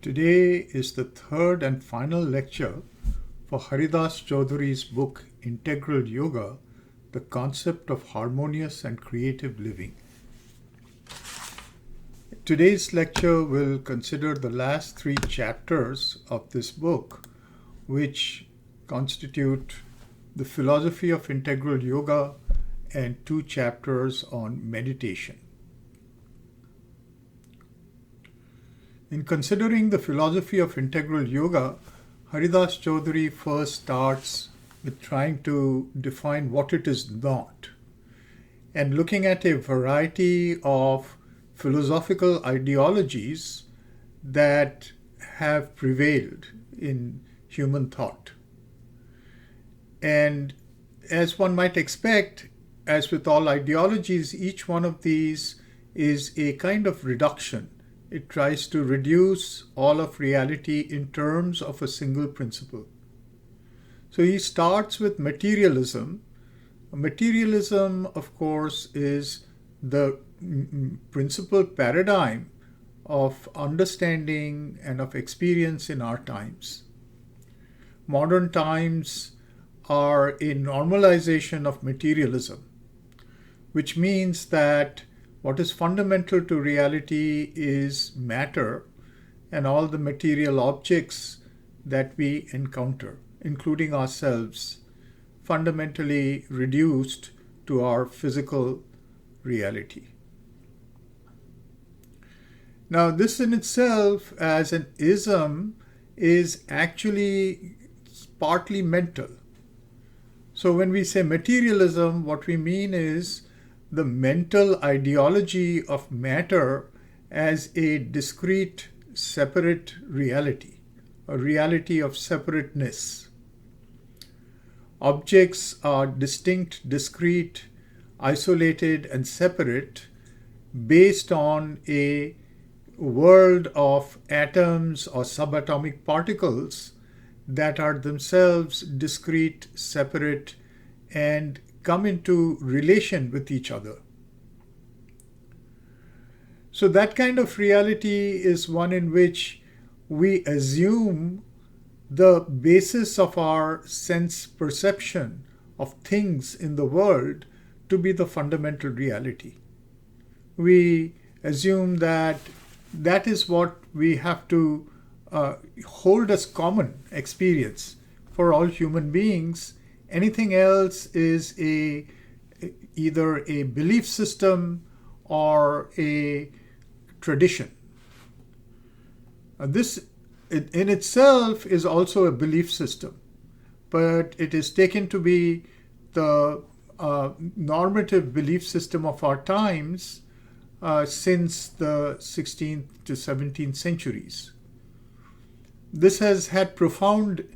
Today is the third and final lecture for Haridas Chaudhuri's book Integral Yoga, The Concept of Harmonious and Creative Living. Today's lecture will consider the last three chapters of this book, which constitute the philosophy of integral yoga and two chapters on meditation. In considering the philosophy of integral yoga, Haridas Chaudhuri first starts with trying to define what it is not, and looking at a variety of philosophical ideologies that have prevailed in human thought. And as one might expect, as with all ideologies, each one of these is a kind of reduction. It tries to reduce all of reality in terms of a single principle. So he starts with materialism. Materialism, of course, is the principal paradigm of understanding and of experience in our times. Modern times are a normalization of materialism, which means that what is fundamental to reality is matter and all the material objects that we encounter, including ourselves, fundamentally reduced to our physical reality. Now, this in itself, as an ism, is actually partly mental. So when we say materialism, what we mean is the mental ideology of matter as a discrete, separate reality, a reality of separateness. Objects are distinct, discrete, isolated, and separate based on a world of atoms or subatomic particles that are themselves discrete, separate, and come into relation with each other. So that kind of reality is one in which we assume the basis of our sense perception of things in the world to be the fundamental reality. We assume that that is what we have to hold as common experience for all human beings. Anything else is either a belief system or a tradition. This in itself is also a belief system, but it is taken to be the normative belief system of our times since the 16th to 17th centuries. This has had profound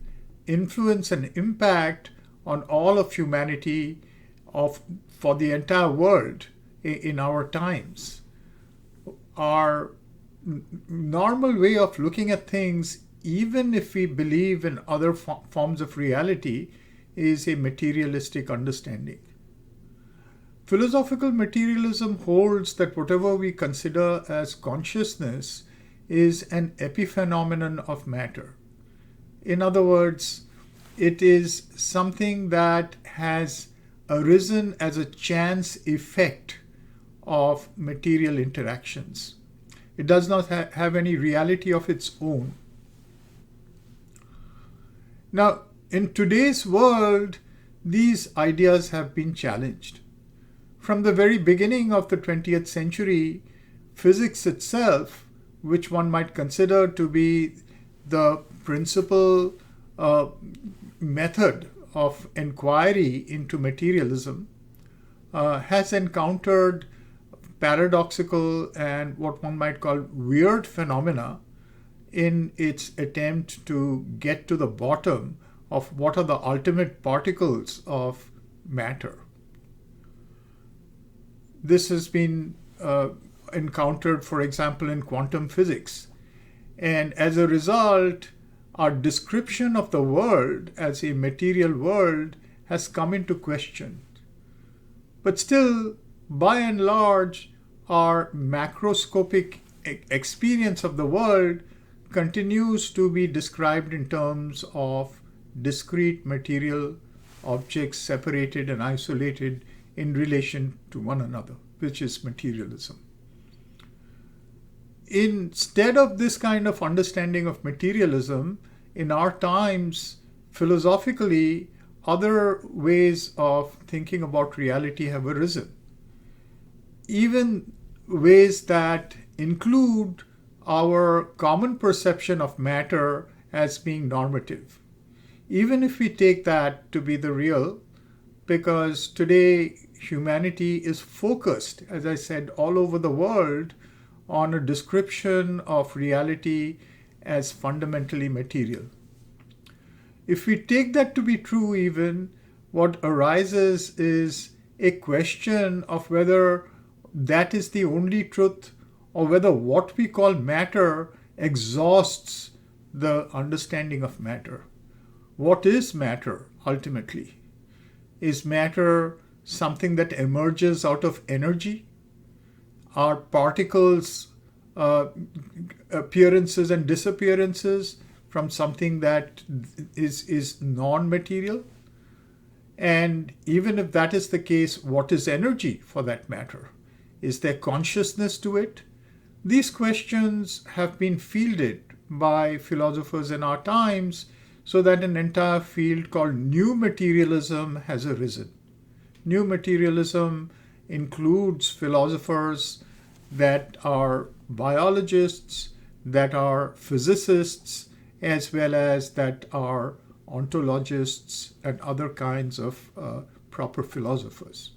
influence and impact on all of humanity for the entire world in our times. Our normal way of looking at things, even if we believe in other forms of reality, is a materialistic understanding. Philosophical materialism holds that whatever we consider as consciousness is an epiphenomenon of matter. In other words, it is something that has arisen as a chance effect of material interactions. It does not have any reality of its own. Now, in today's world, these ideas have been challenged. From the very beginning of the 20th century, physics itself, which one might consider to be the principal method of inquiry into materialism, has encountered paradoxical and what one might call weird phenomena in its attempt to get to the bottom of what are the ultimate particles of matter. This has been encountered, for example, in quantum physics. And as a result, our description of the world as a material world has come into question. But still, by and large, our macroscopic experience of the world continues to be described in terms of discrete material objects separated and isolated in relation to one another, which is materialism. Instead of this kind of understanding of materialism, in our times, philosophically, other ways of thinking about reality have arisen. Even ways that include our common perception of matter as being normative. Even if we take that to be the real, because today humanity is focused, as I said, all over the world on a description of reality as fundamentally material. If we take that to be true, even, what arises is a question of whether that is the only truth, or whether what we call matter exhausts the understanding of matter. What is matter ultimately? Is matter something that emerges out of energy? Are particles appearances and disappearances from something that is non-material? And even if that is the case, what is energy for that matter? Is there consciousness to it? These questions have been fielded by philosophers in our times, so that an entire field called new materialism has arisen. New materialism includes philosophers that are biologists, that are physicists, as well as that are ontologists and other kinds of proper philosophers.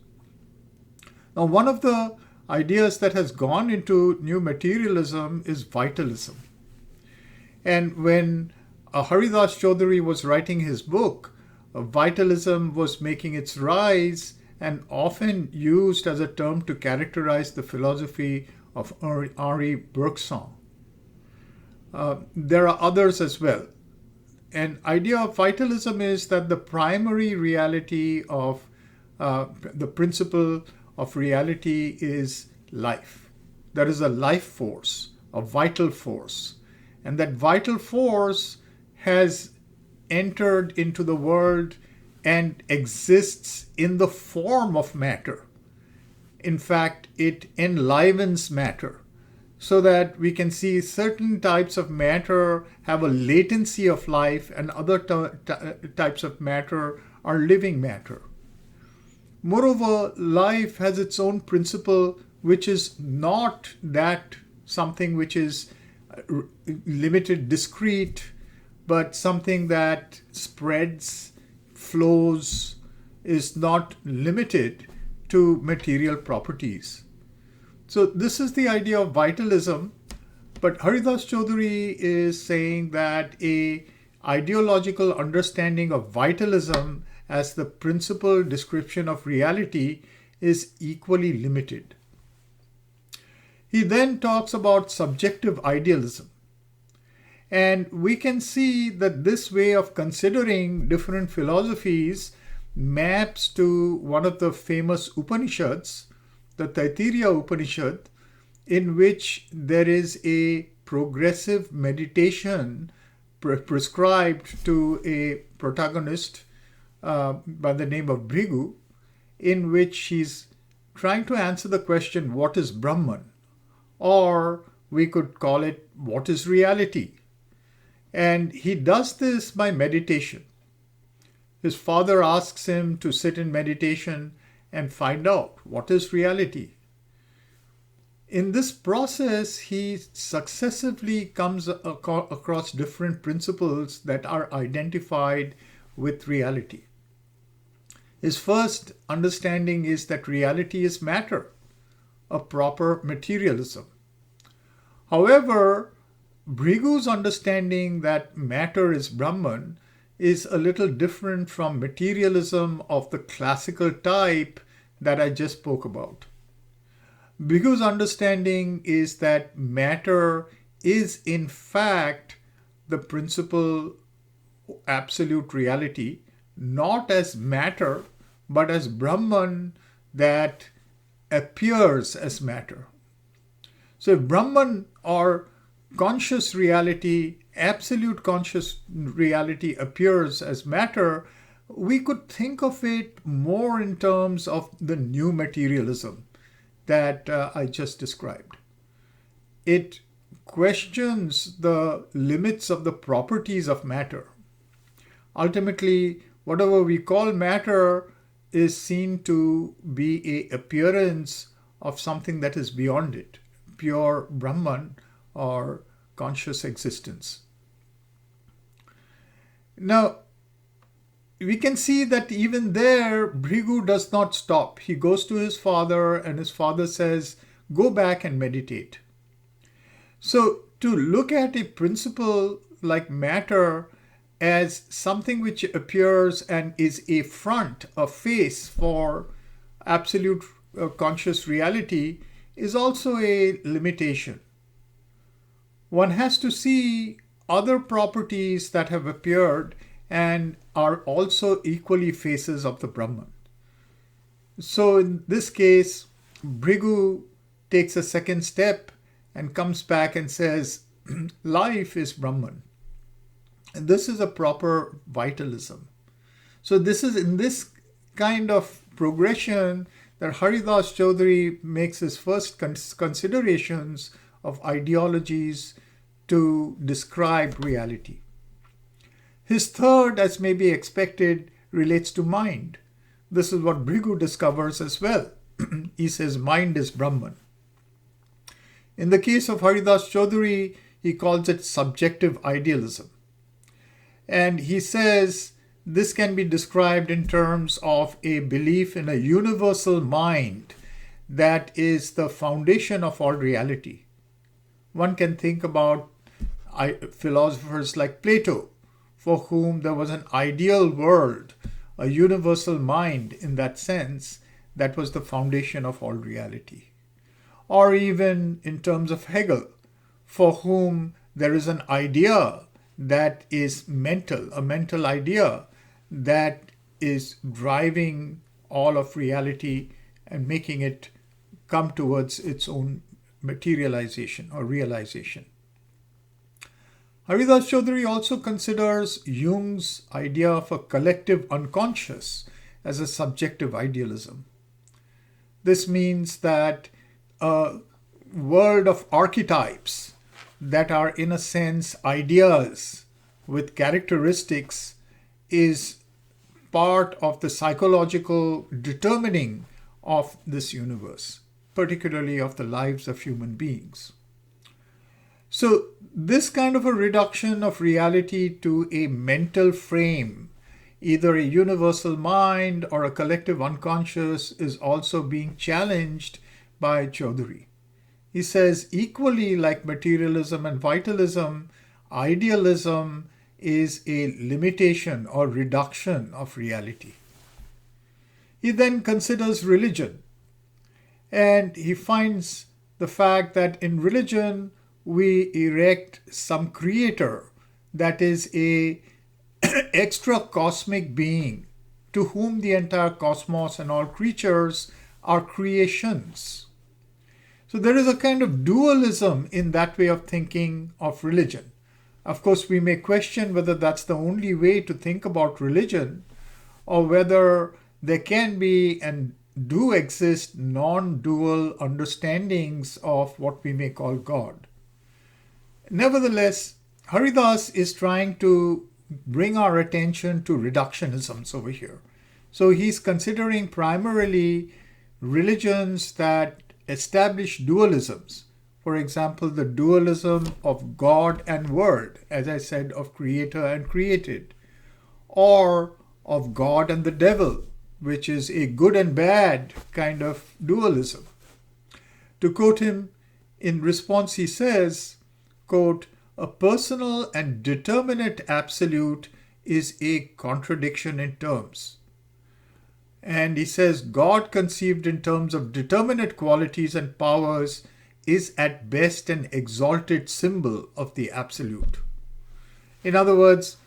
Now, one of the ideas that has gone into new materialism is vitalism. And when Haridas Chaudhuri was writing his book, vitalism was making its rise and often used as a term to characterize the philosophy of Henri Bergson. There are others as well. An idea of vitalism is that the primary reality of the principle of reality is life. There is a life force, a vital force. And that vital force has entered into the world and exists in the form of matter. In fact, it enlivens matter, so that we can see certain types of matter have a latency of life and other types of matter are living matter. Moreover, life has its own principle, which is not that something which is limited, discrete, but something that spreads, flows, is not limited to material properties. So this is the idea of vitalism, but Haridas Chaudhuri is saying that a ideological understanding of vitalism as the principal description of reality is equally limited. He then talks about subjective idealism. And we can see that this way of considering different philosophies maps to one of the famous Upanishads, the Taittiriya Upanishad, in which there is a progressive meditation prescribed to a protagonist by the name of Bhrigu, in which he's trying to answer the question, what is Brahman? Or we could call it, what is reality? And he does this by meditation. His father asks him to sit in meditation and find out what is reality. In this process, he successively comes across different principles that are identified with reality. His first understanding is that reality is matter, a proper materialism. However, Bhrigu's understanding that matter is Brahman is a little different from materialism of the classical type that I just spoke about. Bhrigu's understanding is that matter is in fact the principal absolute reality, not as matter, but as Brahman that appears as matter. So if Brahman or conscious reality, absolute conscious reality appears as matter, we could think of it more in terms of the new materialism that I just described. It questions the limits of the properties of matter. Ultimately, whatever we call matter is seen to be an appearance of something that is beyond it, pure Brahman or conscious existence. Now, we can see that even there, Bhrigu does not stop. He goes to his father, and his father says, go back and meditate. So, to look at a principle like matter as something which appears and is a front, a face for absolute conscious reality is also a limitation. One has to see other properties that have appeared and are also equally faces of the Brahman. So in this case, Bhrigu takes a second step and comes back and says, life is Brahman. And this is a proper vitalism. So this is in this kind of progression that Haridas Chaudhuri makes his first considerations of ideologies to describe reality. His third, as may be expected, relates to mind. This is what Bhrigu discovers as well. He says mind is Brahman. In the case of Haridas Chaudhuri, he calls it subjective idealism. And he says this can be described in terms of a belief in a universal mind that is the foundation of all reality. One can think about philosophers like Plato, for whom there was an ideal world, a universal mind in that sense, that was the foundation of all reality. Or even in terms of Hegel, for whom there is an idea that is mental, a mental idea that is driving all of reality and making it come towards its own materialization or realization. Haridas Chaudhuri also considers Jung's idea of a collective unconscious as a subjective idealism. This means that a world of archetypes that are in a sense ideas with characteristics is part of the psychological determining of this universe, particularly of the lives of human beings. So this kind of a reduction of reality to a mental frame, either a universal mind or a collective unconscious, is also being challenged by Chaudhuri. He says, equally like materialism and vitalism, idealism is a limitation or reduction of reality. He then considers religion, and he finds the fact that in religion we erect some creator that is a extra cosmic being to whom the entire cosmos and all creatures are creations. So there is a kind of dualism in that way of thinking of religion. Of course, we may question whether that's the only way to think about religion, or whether there can be and do exist non-dual understandings of what we may call God. Nevertheless, Haridas is trying to bring our attention to reductionisms over here. So he's considering primarily religions that establish dualisms. For example, the dualism of God and Word, as I said, of Creator and created, or of God and the devil, which is a good and bad kind of dualism. To quote him, in response he says, quote, a personal and determinate absolute is a contradiction in terms. And he says, God conceived in terms of determinate qualities and powers is at best an exalted symbol of the absolute. In other words,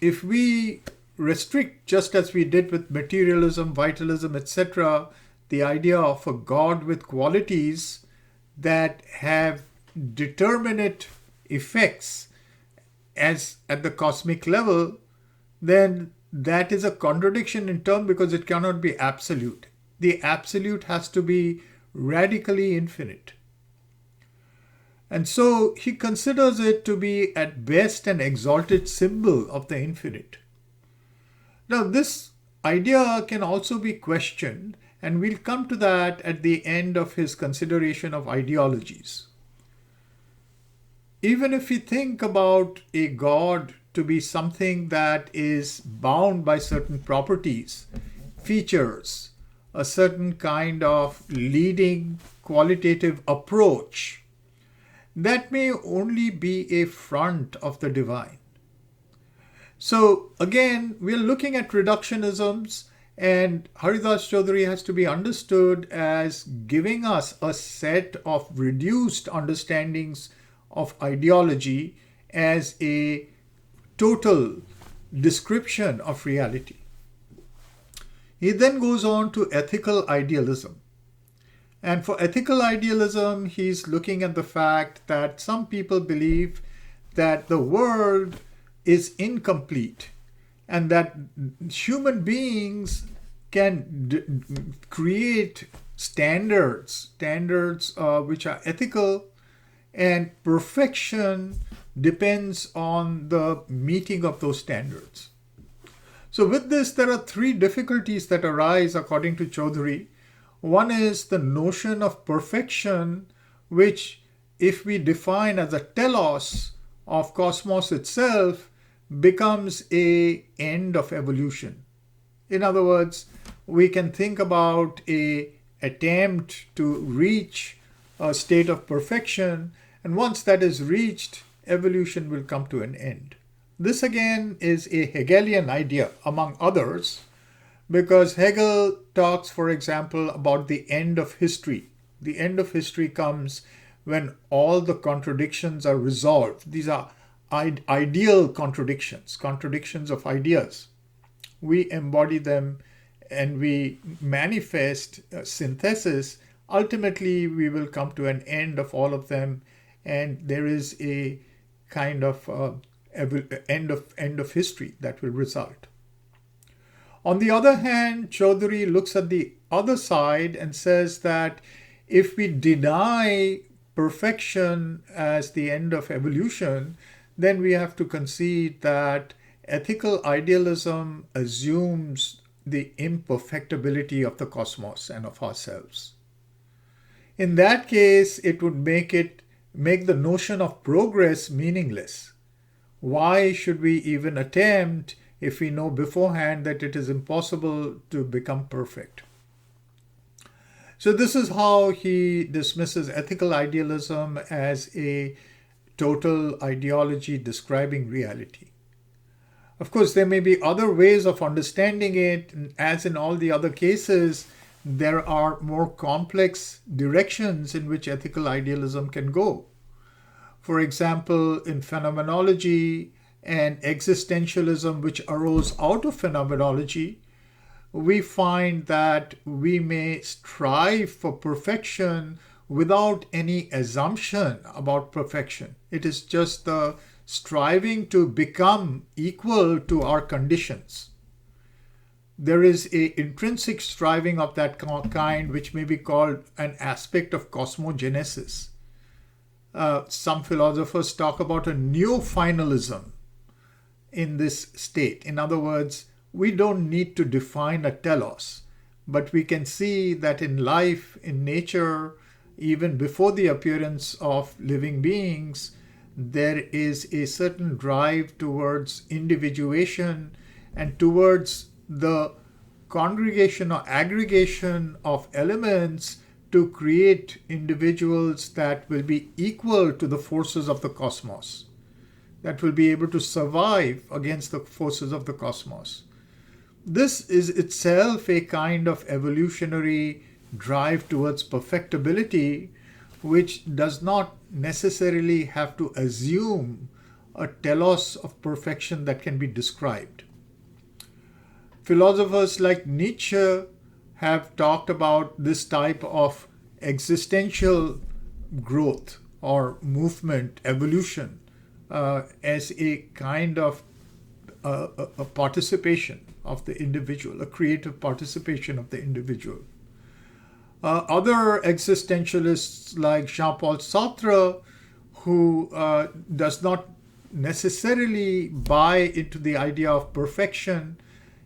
if we restrict, just as we did with materialism, vitalism, etc., the idea of a God with qualities that have determinate effects as at the cosmic level, then that is a contradiction in term because it cannot be absolute. The absolute has to be radically infinite. And so he considers it to be at best an exalted symbol of the infinite. Now this idea can also be questioned, and we'll come to that at the end of his consideration of ideologies. Even if we think about a God to be something that is bound by certain properties, features, a certain kind of leading qualitative approach, that may only be a front of the divine. So again, we're looking at reductionisms, and Haridas Chaudhuri has to be understood as giving us a set of reduced understandings of ideology as a total description of reality. He then goes on to ethical idealism. And for ethical idealism, he's looking at the fact that some people believe that the world is incomplete and that human beings can create standards which are ethical, and perfection depends on the meeting of those standards. So with this, there are three difficulties that arise according to Chaudhuri. One is the notion of perfection, which if we define as a telos of cosmos itself, becomes an end of evolution. In other words, we can think about an attempt to reach a state of perfection, and once that is reached, evolution will come to an end. This again is a Hegelian idea, among others, because Hegel talks, for example, about the end of history. The end of history comes when all the contradictions are resolved. These are ideal contradictions, contradictions of ideas. We embody them and we manifest synthesis. Ultimately, we will come to an end of all of them, and there is a kind of end of history that will result. On the other hand, Chaudhuri looks at the other side and says that if we deny perfection as the end of evolution, then we have to concede that ethical idealism assumes the imperfectibility of the cosmos and of ourselves. In that case, it would make the notion of progress meaningless. Why should we even attempt if we know beforehand that it is impossible to become perfect? So this is how he dismisses ethical idealism as a total ideology describing reality. Of course, there may be other ways of understanding it. As in all the other cases, there are more complex directions in which ethical idealism can go. For example, in phenomenology and existentialism, which arose out of phenomenology, we find that we may strive for perfection without any assumption about perfection. It is just the striving to become equal to our conditions. There is an intrinsic striving of that kind, which may be called an aspect of cosmogenesis. Some philosophers talk about a neo-finalism in this state. In other words, we don't need to define a telos, but we can see that in life, in nature, even before the appearance of living beings, there is a certain drive towards individuation and towards the congregation or aggregation of elements to create individuals that will be equal to the forces of the cosmos, that will be able to survive against the forces of the cosmos. This is itself a kind of evolutionary drive towards perfectibility, which does not necessarily have to assume a telos of perfection that can be described. Philosophers like Nietzsche have talked about this type of existential growth or movement, evolution, as a kind of a participation of the individual, a creative participation of the individual. Other existentialists like Jean-Paul Sartre, who does not necessarily buy into the idea of perfection,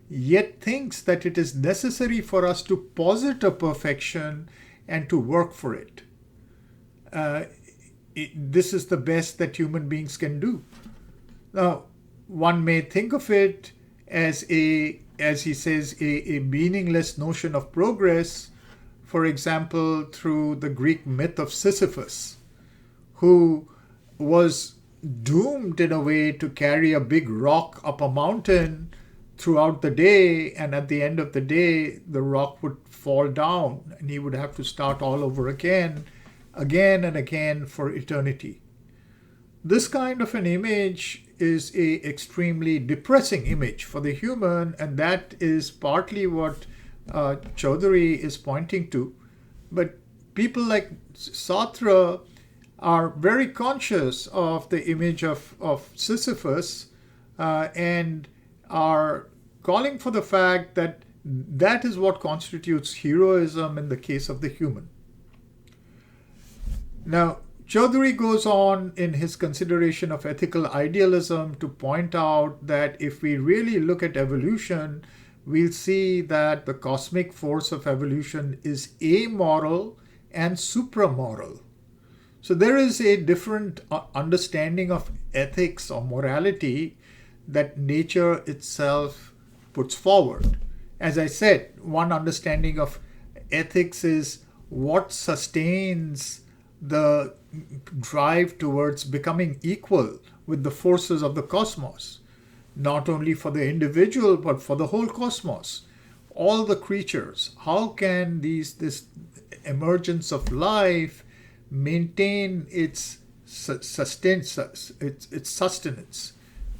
yet thinks that it is necessary for us to posit a perfection and to work for it. This is the best that human beings can do. Now, one may think of it as as he says, a meaningless notion of progress, for example, through the Greek myth of Sisyphus, who was doomed in a way to carry a big rock up a mountain throughout the day, and at the end of the day, the rock would fall down and he would have to start all over again and again for eternity. This kind of an image is a extremely depressing image for the human, and that is partly what Chaudhuri is pointing to. But people like Sartre are very conscious of the image of Sisyphus and are calling for the fact that that is what constitutes heroism in the case of the human. Now, Chaudhuri goes on in his consideration of ethical idealism to point out that if we really look at evolution, we'll see that the cosmic force of evolution is amoral and supramoral. So there is a different understanding of ethics or morality that nature itself puts forward. As I said, one understanding of ethics is what sustains the drive towards becoming equal with the forces of the cosmos, not only for the individual but for the whole cosmos, all the creatures. How can this emergence of life maintain its sustenance?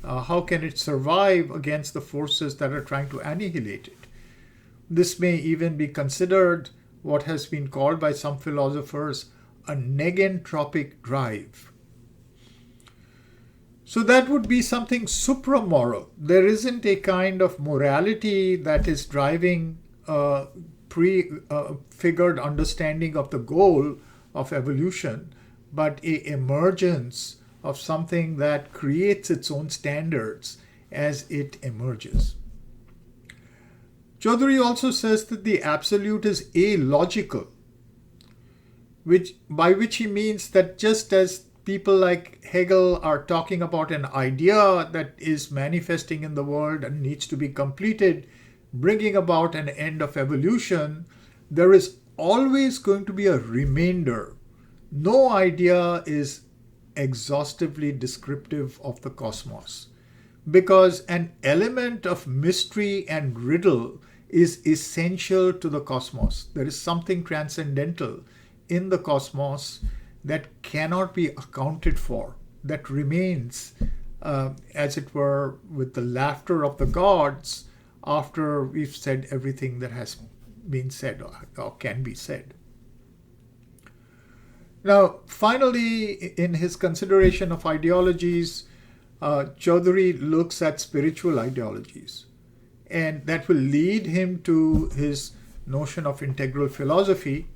How can it survive against the forces that are trying to annihilate it? This may even be considered what has been called by some philosophers a negentropic drive. So that would be something supramoral. There isn't a kind of morality that is driving a prefigured understanding of the goal of evolution, but an emergence of something that creates its own standards as it emerges. Chaudhuri also says that the absolute is illogical, by which he means that just as people like Hegel are talking about an idea that is manifesting in the world and needs to be completed, bringing about an end of evolution, there is always going to be a remainder. No idea is exhaustively descriptive of the cosmos, because an element of mystery and riddle is essential to the cosmos. There is something transcendental in the cosmos that cannot be accounted for, that remains, as it were, with the laughter of the gods after we've said everything that has been said or can be said. Now, finally, in his consideration of ideologies, Chaudhuri looks at spiritual ideologies, and that will lead him to his notion of integral philosophy.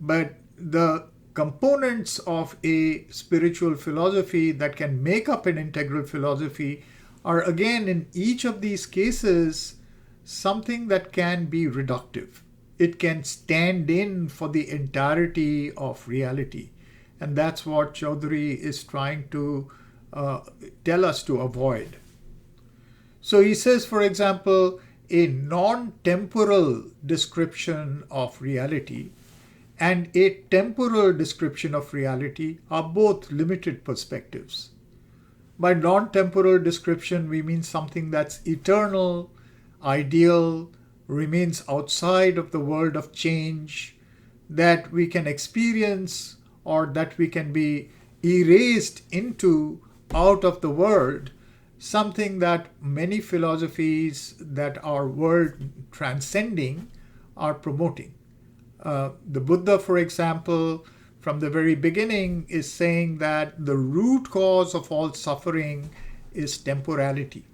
But the components of a spiritual philosophy that can make up an integral philosophy are, again, in each of these cases, something that can be reductive. It can stand in for the entirety of reality. And that's what Chaudhuri is trying to tell us to avoid. So he says, for example, a non-temporal description of reality and a temporal description of reality are both limited perspectives. By non-temporal description, we mean something that's eternal, ideal, remains outside of the world of change, that we can experience or that we can be erased into out of the world, something that many philosophies that are world transcending are promoting. The Buddha, for example, from the very beginning is saying that the root cause of all suffering is temporality.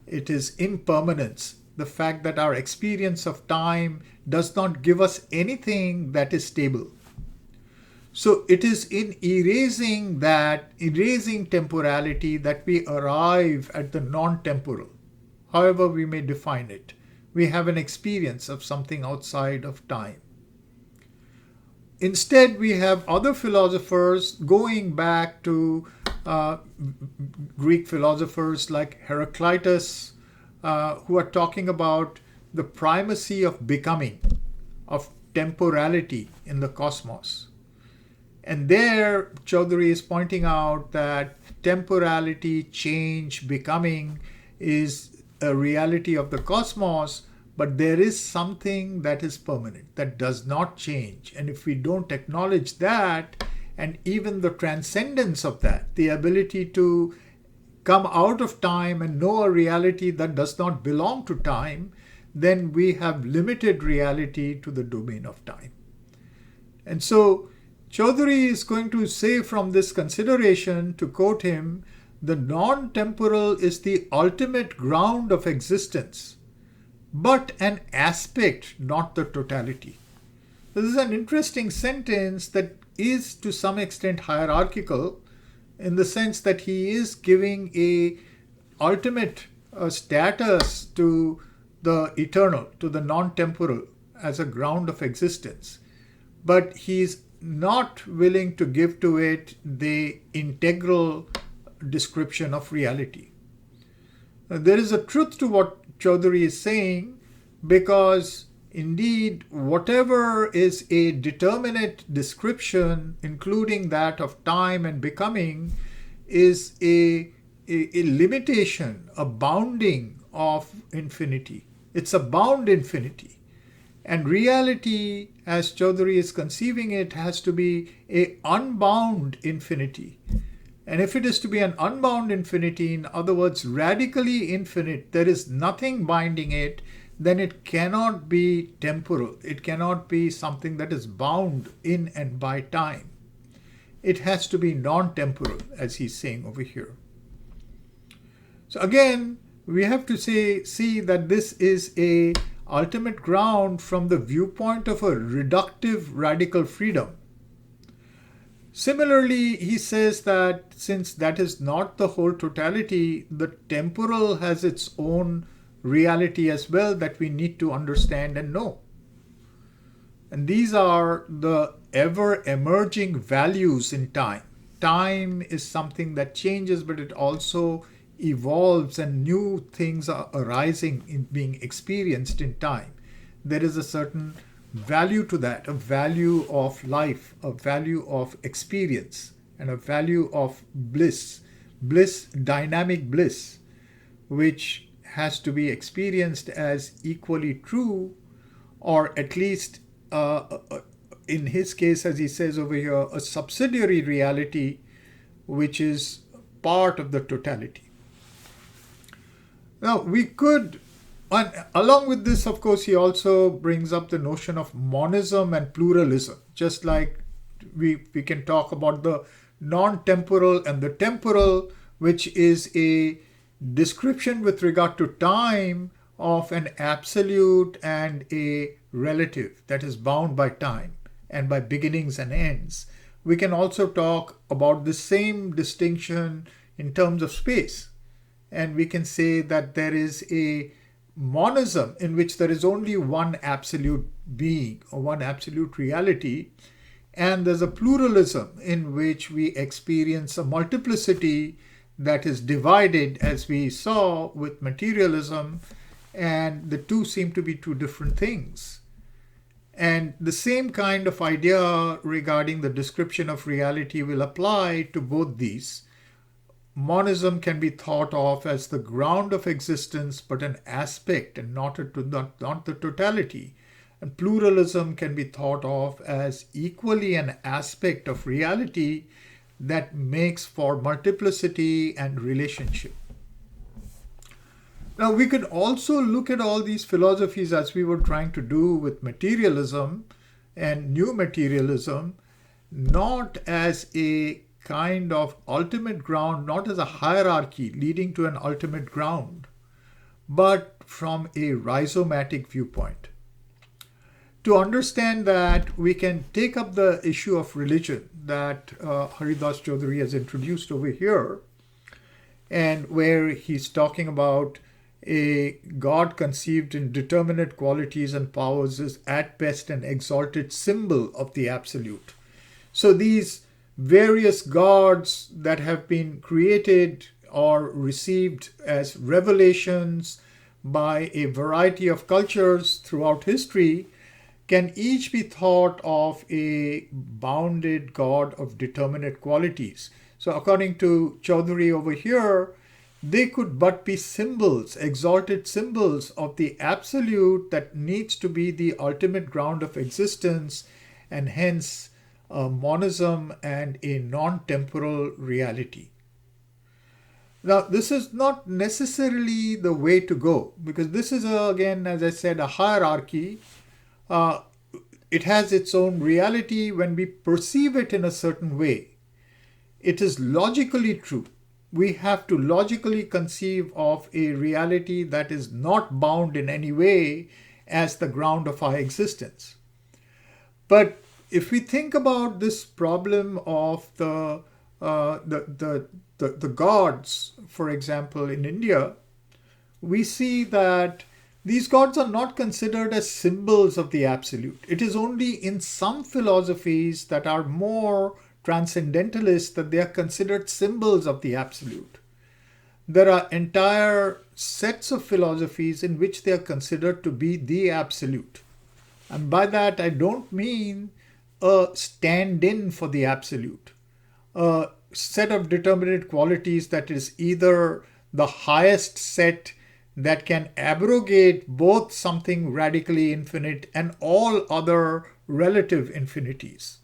It is impermanence, the fact that our experience of time does not give us anything that is stable. So it is in erasing temporality that we arrive at the non-temporal, however we may define it. We have an experience of something outside of time. Instead, we have other philosophers going back to Greek philosophers like Heraclitus, who are talking about the primacy of becoming, of temporality in the cosmos. And there, Chaudhuri is pointing out that temporality, change, becoming is a reality of the cosmos, but there is something that is permanent, that does not change. And if we don't acknowledge that, and even the transcendence of that, the ability to come out of time and know a reality that does not belong to time, then we have limited reality to the domain of time. And so Chaudhuri is going to say from this consideration, to quote him, the non-temporal is the ultimate ground of existence, but an aspect, not the totality. This is an interesting sentence that is to some extent hierarchical, in the sense that he is giving a ultimate status to the eternal, to the non-temporal as a ground of existence. But he's not willing to give to it the integral description of reality. There is a truth to what Chaudhuri is saying, because indeed whatever is a determinate description, including that of time and becoming, is a limitation, a bounding of infinity. It's a bound infinity. And reality, as Chaudhuri is conceiving it, has to be an unbound infinity. And if it is to be an unbound infinity, in other words, radically infinite, there is nothing binding it, then it cannot be temporal. It cannot be something that is bound in and by time. It has to be non-temporal, as he's saying over here. So again, we have to see that this is a ultimate ground from the viewpoint of a reductive radical freedom. Similarly, he says that since that is not the whole totality, the temporal has its own reality as well that we need to understand and know. And these are the ever-emerging values in time. Time is something that changes, but it also evolves, and new things are arising in being experienced in time. There is a certain value to that, a value of life, a value of experience, and a value of bliss, dynamic bliss, which has to be experienced as equally true, or at least in his case, as he says over here, a subsidiary reality which is part of the totality. Now, we could, and along with this, of course, he also brings up the notion of monism and pluralism. Just like we can talk about the non-temporal and the temporal, which is a description with regard to time of an absolute and a relative that is bound by time and by beginnings and ends. We can also talk about the same distinction in terms of space. And we can say that there is a monism in which there is only one absolute being or one absolute reality. And there's a pluralism in which we experience a multiplicity that is divided, as we saw with materialism. And the two seem to be two different things. And the same kind of idea regarding the description of reality will apply to both these. Monism can be thought of as the ground of existence, but an aspect and not the totality. And pluralism can be thought of as equally an aspect of reality that makes for multiplicity and relationship. Now, we could also look at all these philosophies as we were trying to do with materialism and new materialism not as a kind of ultimate ground, not as a hierarchy leading to an ultimate ground, but from a rhizomatic viewpoint. To understand that, we can take up the issue of religion that Haridas Chaudhuri has introduced over here, and where he's talking about a God conceived in determinate qualities and powers is at best an exalted symbol of the absolute. So these various gods that have been created or received as revelations by a variety of cultures throughout history can each be thought of a bounded God of determinate qualities. So according to Chaudhuri over here, they could but be symbols, exalted symbols of the absolute that needs to be the ultimate ground of existence, and hence monism and a non-temporal reality. Now, this is not necessarily the way to go, because this is, again, as I said, a hierarchy. It has its own reality when we perceive it in a certain way. It is logically true. We have to logically conceive of a reality that is not bound in any way as the ground of our existence. But if we think about this problem of the gods, for example, in India, we see that these gods are not considered as symbols of the absolute. It is only in some philosophies that are more transcendentalist that they are considered symbols of the absolute. There are entire sets of philosophies in which they are considered to be the absolute. And by that, I don't mean a stand-in for the absolute, a set of determinate qualities that is either the highest set that can abrogate both something radically infinite and all other relative infinities.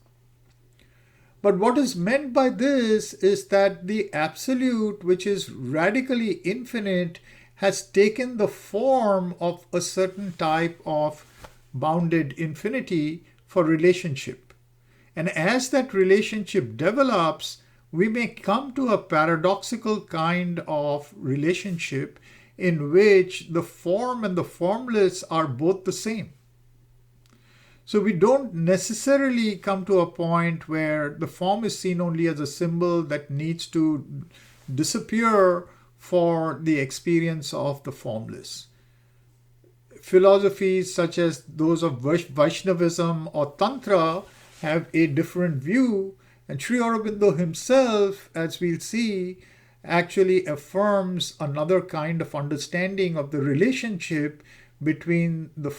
But what is meant by this is that the absolute, which is radically infinite, has taken the form of a certain type of bounded infinity for relationship. And as that relationship develops, we may come to a paradoxical kind of relationship in which the form and the formless are both the same. So we don't necessarily come to a point where the form is seen only as a symbol that needs to disappear for the experience of the formless. Philosophies such as those of Vaishnavism or Tantra have a different view, and Sri Aurobindo himself, as we'll see, actually affirms another kind of understanding of the relationship between the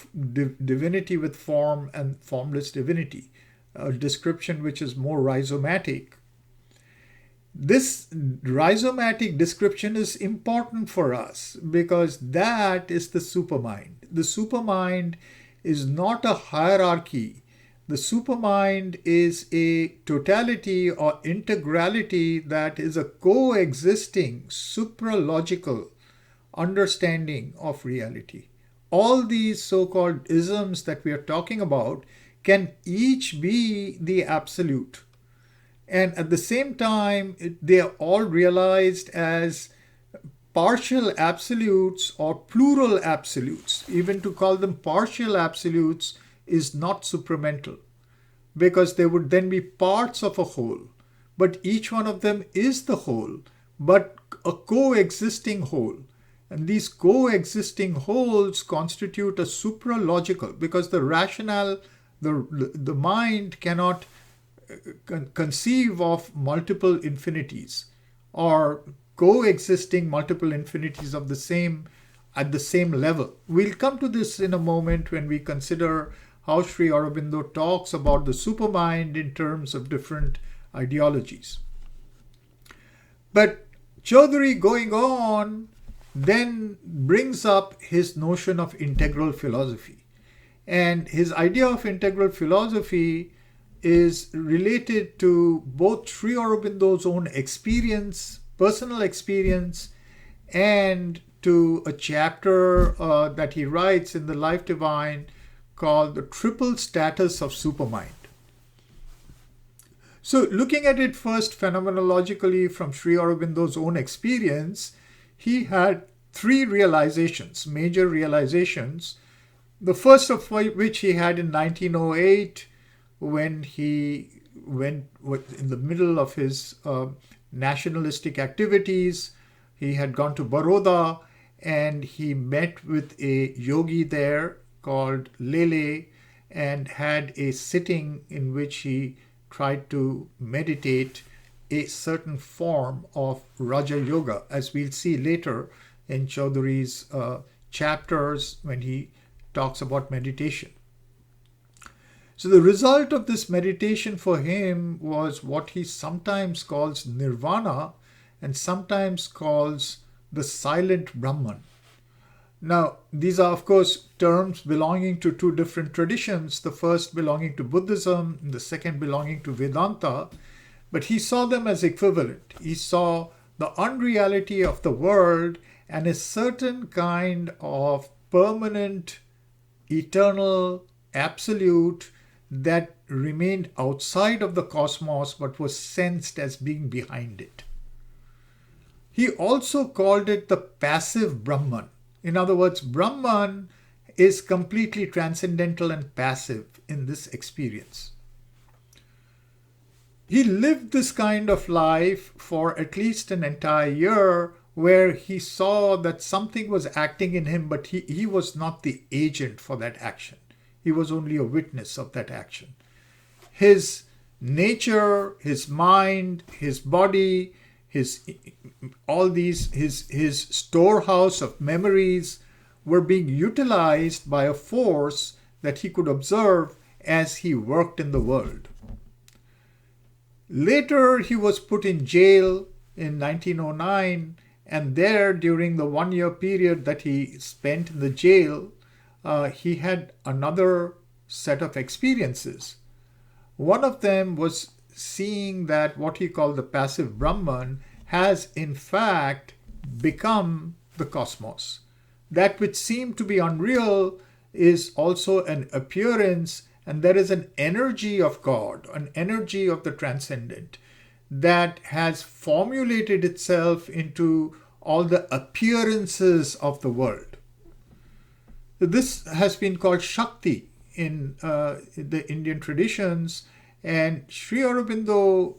divinity with form and formless divinity, a description which is more rhizomatic. This rhizomatic description is important for us because that is the supermind. The supermind is not a hierarchy. The supermind is a totality or integrality that is a coexisting supralogical understanding of reality. All these so-called isms that we are talking about can each be the absolute. And at the same time, they are all realized as partial absolutes or plural absolutes. Even to call them partial absolutes is not supramental, because they would then be parts of a whole. But each one of them is the whole, but a coexisting whole. And these coexisting wholes constitute a supralogical, because the rationale, the mind cannot conceive of multiple infinities or coexisting multiple infinities of the same at the same level. We'll come to this in a moment when we consider how Sri Aurobindo talks about the supermind in terms of different ideologies. But Chaudhuri, going on, then brings up his notion of integral philosophy. And his idea of integral philosophy is related to both Sri Aurobindo's own experience, personal experience, and to a chapter that he writes in the Life Divine called The Triple Status of Supermind. So looking at it first phenomenologically from Sri Aurobindo's own experience, he had three realizations, major realizations. The first of which he had in 1908 when he went in the middle of his nationalistic activities. He had gone to Baroda and he met with a yogi there called Lele and had a sitting in which he tried to meditate a certain form of Raja Yoga, as we'll see later in Chaudhuri's chapters when he talks about meditation. So the result of this meditation for him was what he sometimes calls nirvana and sometimes calls the silent Brahman. Now, these are, of course, terms belonging to two different traditions, the first belonging to Buddhism, and the second belonging to Vedanta, but he saw them as equivalent. He saw the unreality of the world and a certain kind of permanent, eternal, absolute that remained outside of the cosmos but was sensed as being behind it. He also called it the passive Brahman. In other words, Brahman is completely transcendental and passive in this experience. He lived this kind of life for at least an entire year where he saw that something was acting in him, but he was not the agent for that action. He was only a witness of that action. His nature, his mind, his body, his storehouse of memories were being utilized by a force that he could observe as he worked in the world. Later, he was put in jail in 1909, and there, during the 1-year period that he spent in the jail, he had another set of experiences. One of them was seeing that what he called the passive Brahman has in fact become the cosmos. That which seemed to be unreal is also an appearance, and there is an energy of God, an energy of the transcendent that has formulated itself into all the appearances of the world. This has been called Shakti in the Indian traditions, and Sri Aurobindo,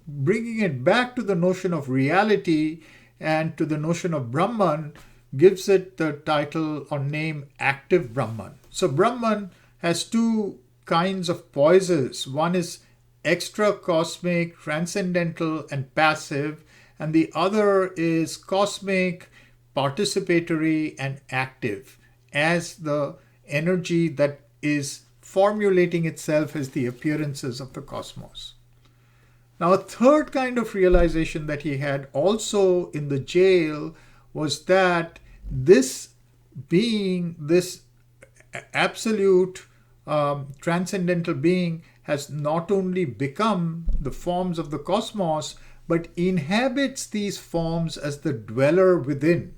bringing it back to the notion of reality and to the notion of Brahman, gives it the title or name active Brahman. So Brahman has two kinds of poises. One is extra cosmic, transcendental, and passive, and the other is cosmic, participatory, and active, as the energy that is formulating itself as the appearances of the cosmos. Now, a third kind of realization that he had also in the jail was that this being, this absolute transcendental being, has not only become the forms of the cosmos, but inhabits these forms as the dweller within.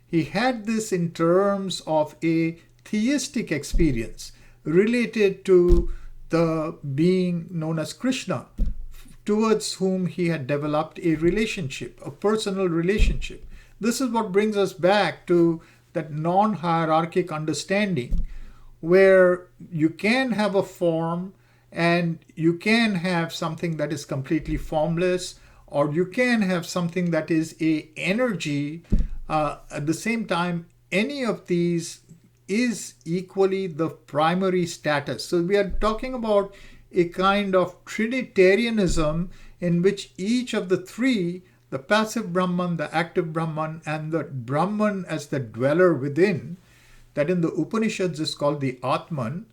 He had this in terms of a theistic experience related to the being known as Krishna, towards whom he had developed a relationship, a personal relationship. This is what brings us back to that non-hierarchic understanding, where you can have a form and you can have something that is completely formless, or you can have something that is a energy. At the same time, any of these is equally the primary status. So we are talking about a kind of Trinitarianism in which each of the three, the passive Brahman, the active Brahman, and the Brahman as the dweller within, that in the Upanishads is called the Atman.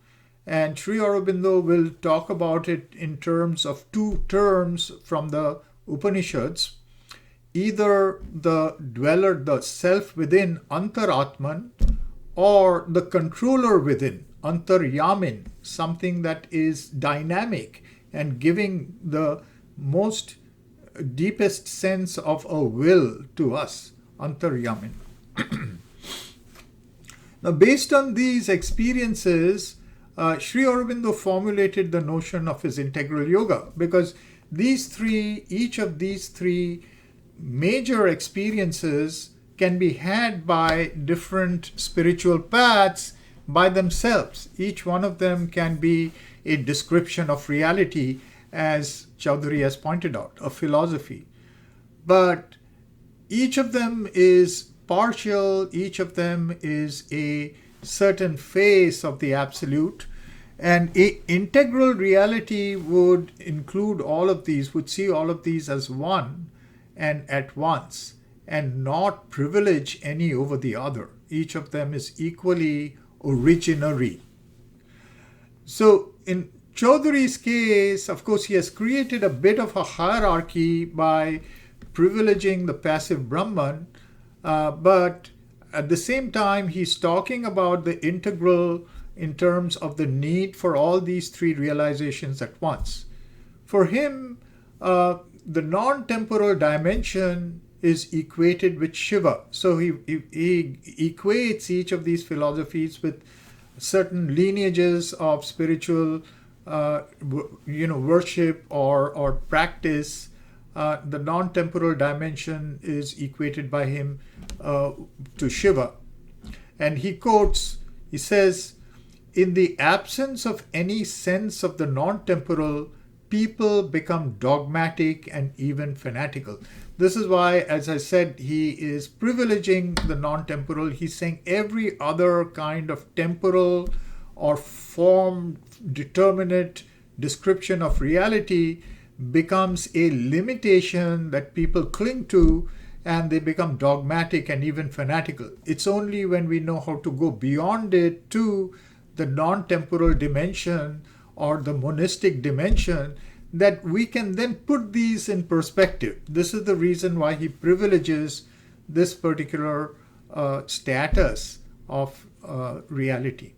And Sri Aurobindo will talk about it in terms of two terms from the Upanishads. Either the dweller, the self within, Antaratman, or the controller within, Antaryamin, something that is dynamic and giving the most deepest sense of a will to us, Antaryamin. Now, based on these experiences, Sri Aurobindo formulated the notion of his integral yoga, because each of these three major experiences can be had by different spiritual paths by themselves. Each one of them can be a description of reality, as Chaudhuri has pointed out, a philosophy. But each of them is partial, each of them is a certain phase of the absolute, and a integral reality would include all of these, would see all of these as one and at once, and not privilege any over the other. Each of them is equally originary. So in Chaudhuri's case, of course, he has created a bit of a hierarchy by privileging the passive Brahman, but at the same time, he's talking about the integral in terms of the need for all these three realizations at once. For him, the non-temporal dimension is equated with Shiva. So he equates each of these philosophies with certain lineages of spiritual worship or practice. The non-temporal dimension is equated by him to Shiva. And he quotes, he says, "In the absence of any sense of the non-temporal, people become dogmatic and even fanatical." This is why, as I said, he is privileging the non-temporal. He's saying every other kind of temporal or form determinate description of reality becomes a limitation that people cling to, and they become dogmatic and even fanatical. It's only when we know how to go beyond it to the non-temporal dimension or the monistic dimension that we can then put these in perspective. This is the reason why he privileges this particular status of reality.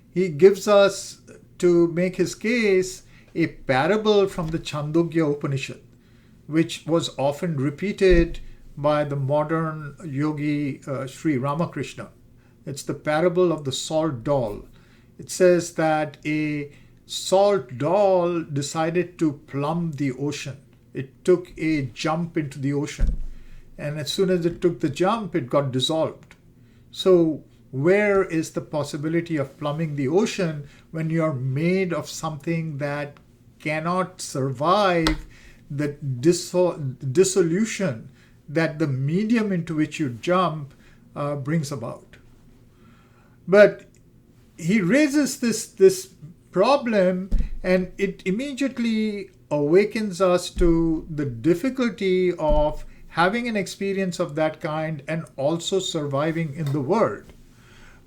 He gives us, to make his case, a parable from the Chandogya Upanishad, which was often repeated by the modern yogi Sri Ramakrishna. It's the parable of the salt doll. It says that a salt doll decided to plumb the ocean. It took a jump into the ocean. And as soon as it took the jump, it got dissolved. So where is the possibility of plumbing the ocean when you're made of something that cannot survive the dissolution that the medium into which you jump brings about? But he raises this problem, and it immediately awakens us to the difficulty of having an experience of that kind and also surviving in the world.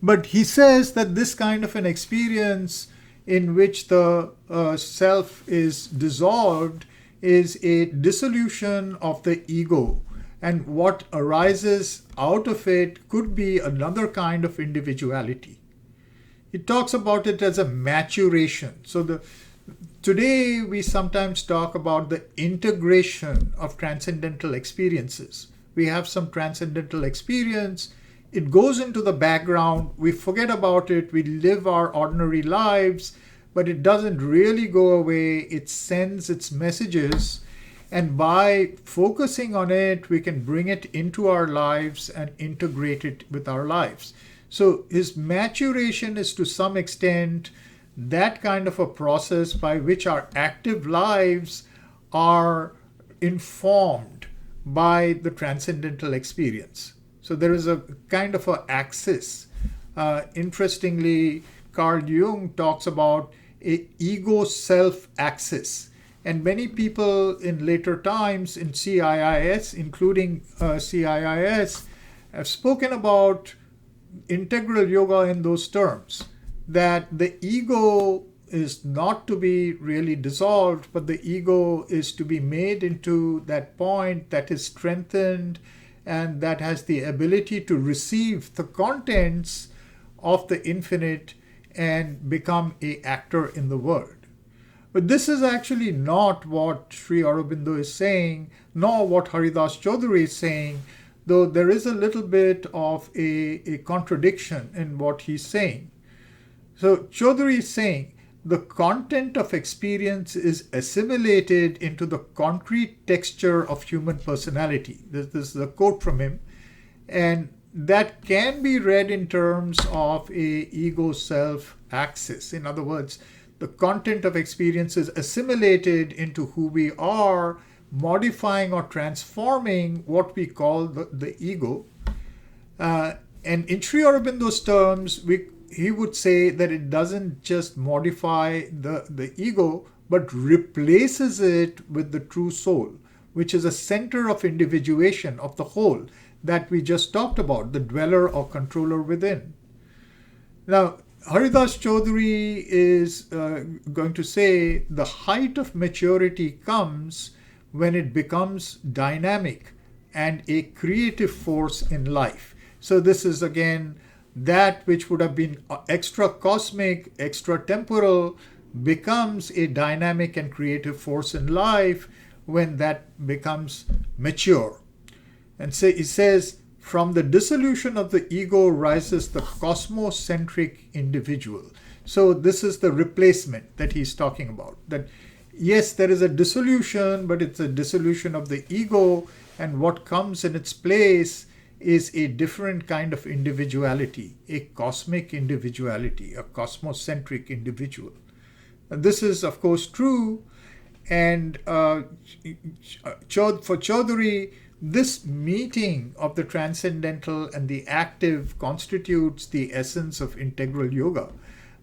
But he says that this kind of an experience in which the self is dissolved is a dissolution of the ego, and what arises out of it could be another kind of individuality. He talks about it as a maturation. So today we sometimes talk about the integration of transcendental experiences. We have some transcendental experience, it goes into the background, we forget about it, we live our ordinary lives, but it doesn't really go away. It sends its messages, and by focusing on it, we can bring it into our lives and integrate it with our lives. So his maturation is to some extent that kind of a process by which our active lives are informed by the transcendental experience. So there is a kind of an axis. Interestingly, Carl Jung talks about a ego-self axis. And many people in later times in CIIS, including CIIS, have spoken about integral yoga in those terms, that the ego is not to be really dissolved, but the ego is to be made into that point that is strengthened and that has the ability to receive the contents of the infinite and become an actor in the world. But this is actually not what Sri Aurobindo is saying, nor what Haridas Chaudhuri is saying, though there is a little bit of a contradiction in what he's saying. So Chaudhuri is saying the content of experience is assimilated into the concrete texture of human personality. This is a quote from him. And that can be read in terms of a ego-self axis. In other words, the content of experience is assimilated into who we are, modifying or transforming what we call the ego. And in Sri Aurobindo's terms, he would say that it doesn't just modify the ego, but replaces it with the true soul, which is a center of individuation of the whole that we just talked about, the dweller or controller within. Now, Haridas Chaudhuri is going to say the height of maturity comes when it becomes dynamic and a creative force in life. So this is again that which would have been extra cosmic, extra temporal, becomes a dynamic and creative force in life when that becomes mature. And so he says, from the dissolution of the ego rises the cosmocentric individual. So this is the replacement that he's talking about. That yes, there is a dissolution, but it's a dissolution of the ego, and what comes in its place is a different kind of individuality, a cosmic individuality, a cosmocentric individual. And this is, of course, true. And for Chaudhuri, this meeting of the transcendental and the active constitutes the essence of integral yoga.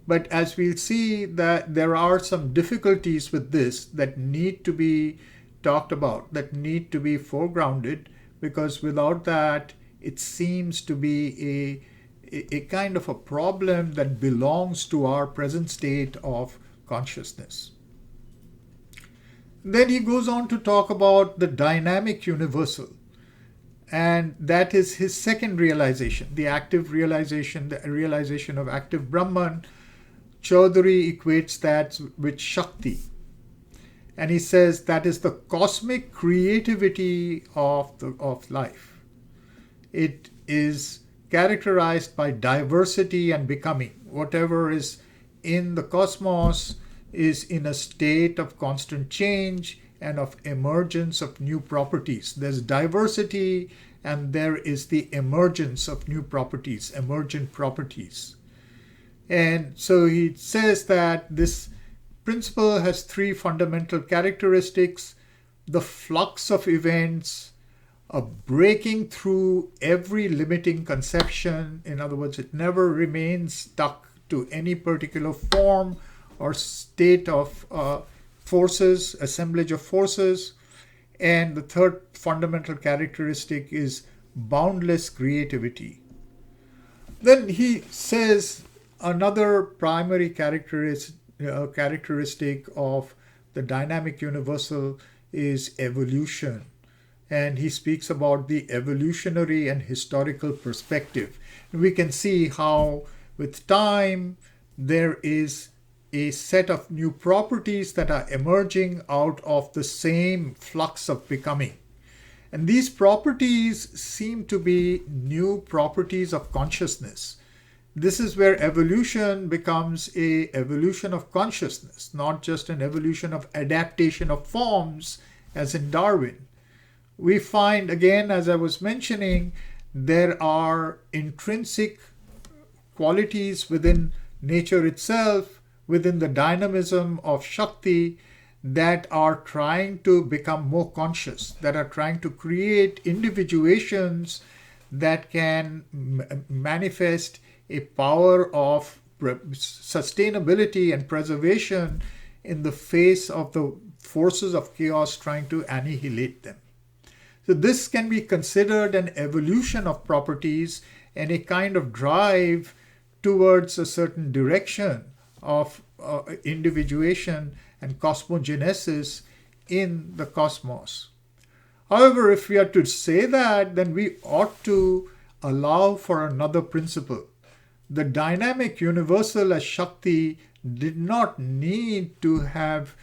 But as we'll see, that there are some difficulties with this that need to be talked about, that need to be foregrounded, because without that, it seems to be a kind of a problem that belongs to our present state of consciousness. Then he goes on to talk about the dynamic universal. And that is his second realization, the active realization, the realization of active Brahman. Chaudhuri equates that with Shakti. And he says that is the cosmic creativity of life. It is characterized by diversity and becoming. Whatever is in the cosmos is in a state of constant change and of emergence of new properties. There's diversity and there is the emergence of new properties, emergent properties. And so he says that this principle has three fundamental characteristics: the flux of events, a breaking through every limiting conception. In other words, it never remains stuck to any particular form or state of forces, assemblage of forces. And the third fundamental characteristic is boundless creativity. Then he says another primary characteristic of the dynamic universal is evolution. And he speaks about the evolutionary and historical perspective. We can see how with time there is a set of new properties that are emerging out of the same flux of becoming. And these properties seem to be new properties of consciousness. This is where evolution becomes an evolution of consciousness, not just an evolution of adaptation of forms as in Darwin. We find, again, as I was mentioning, there are intrinsic qualities within nature itself, within the dynamism of Shakti, that are trying to become more conscious, that are trying to create individuations that can manifest a power of sustainability and preservation in the face of the forces of chaos trying to annihilate them. So this can be considered an evolution of properties and a kind of drive towards a certain direction of individuation and cosmogenesis in the cosmos. However, if we are to say that, then we ought to allow for another principle. The dynamic universal as Shakti did not need to have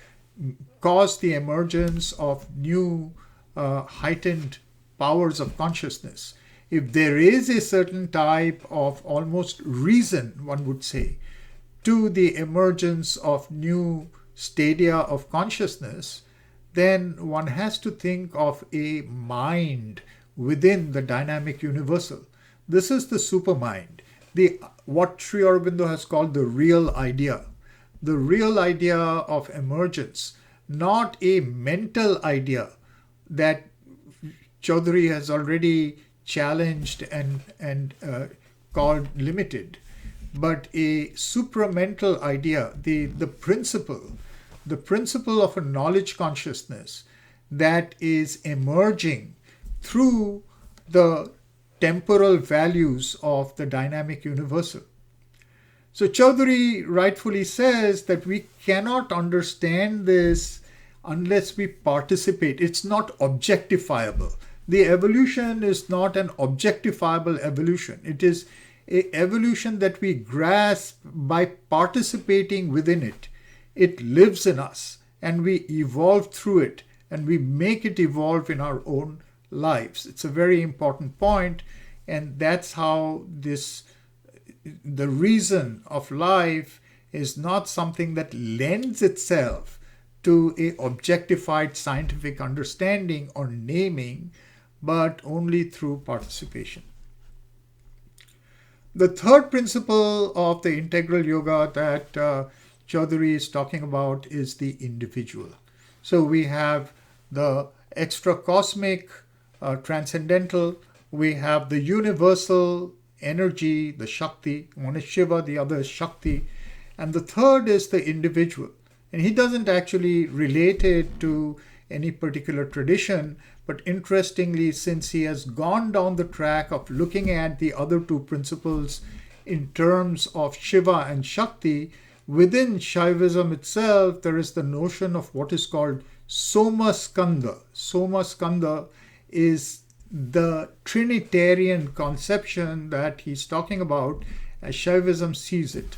caused the emergence of new heightened powers of consciousness. If there is a certain type of almost reason, one would say, to the emergence of new stadia of consciousness, then one has to think of a mind within the dynamic universal. This is the supermind, what Sri Aurobindo has called the real idea of emergence, not a mental idea that Chaudhuri has already challenged and called limited, but a supramental idea, the principle of a knowledge consciousness that is emerging through the temporal values of the dynamic universal. So Chaudhuri rightfully says that we cannot understand this unless we participate. It's not objectifiable. The evolution is not an objectifiable evolution. It is an evolution that we grasp by participating within it. It lives in us and we evolve through it and we make it evolve in our own lives. It's a very important point, and that's how the reason of life is not something that lends itself to a objectified scientific understanding or naming, but only through participation. The third principle of the integral yoga that Chaudhuri is talking about is the individual. So we have the extra-cosmic, transcendental, we have the universal energy, the Shakti. One is Shiva, the other is Shakti. And the third is the individual. And he doesn't actually relate it to any particular tradition, but interestingly, since he has gone down the track of looking at the other two principles in terms of Shiva and Shakti, within Shaivism itself, there is the notion of what is called Soma Skanda. Soma Skanda is the Trinitarian conception that he's talking about as Shaivism sees it.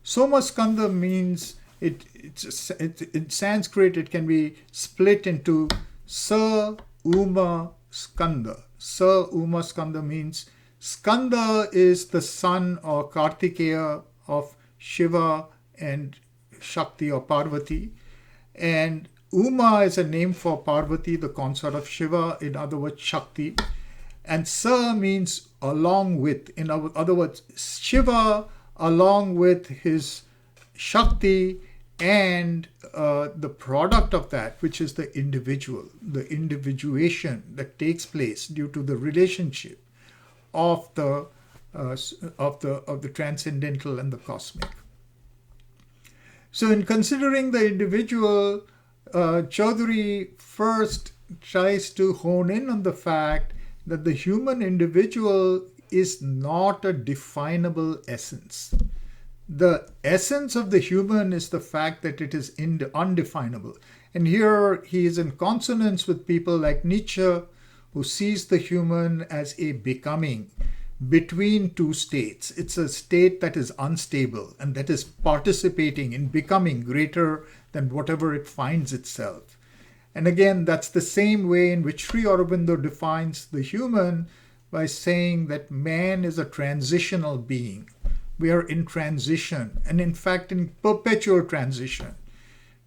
Soma Skanda means, in Sanskrit, it can be split into Sa, Uma, Skanda. Sa, Uma, Skanda means Skanda is the son or Kartikeya of Shiva and Shakti or Parvati, and Uma is a name for Parvati, the consort of Shiva, in other words, Shakti. And Sa means along with, in other words, Shiva along with his Shakti and the product of that, which is the individual, the individuation that takes place due to the relationship of the transcendental and the cosmic. So in considering the individual, Chaudhuri first tries to hone in on the fact that the human individual is not a definable essence. The essence of the human is the fact that it is undefinable. And here he is in consonance with people like Nietzsche, who sees the human as a becoming between two states. It's a state that is unstable and that is participating in becoming greater than whatever it finds itself. And again, that's the same way in which Sri Aurobindo defines the human by saying that man is a transitional being. We are in transition, and in fact in perpetual transition.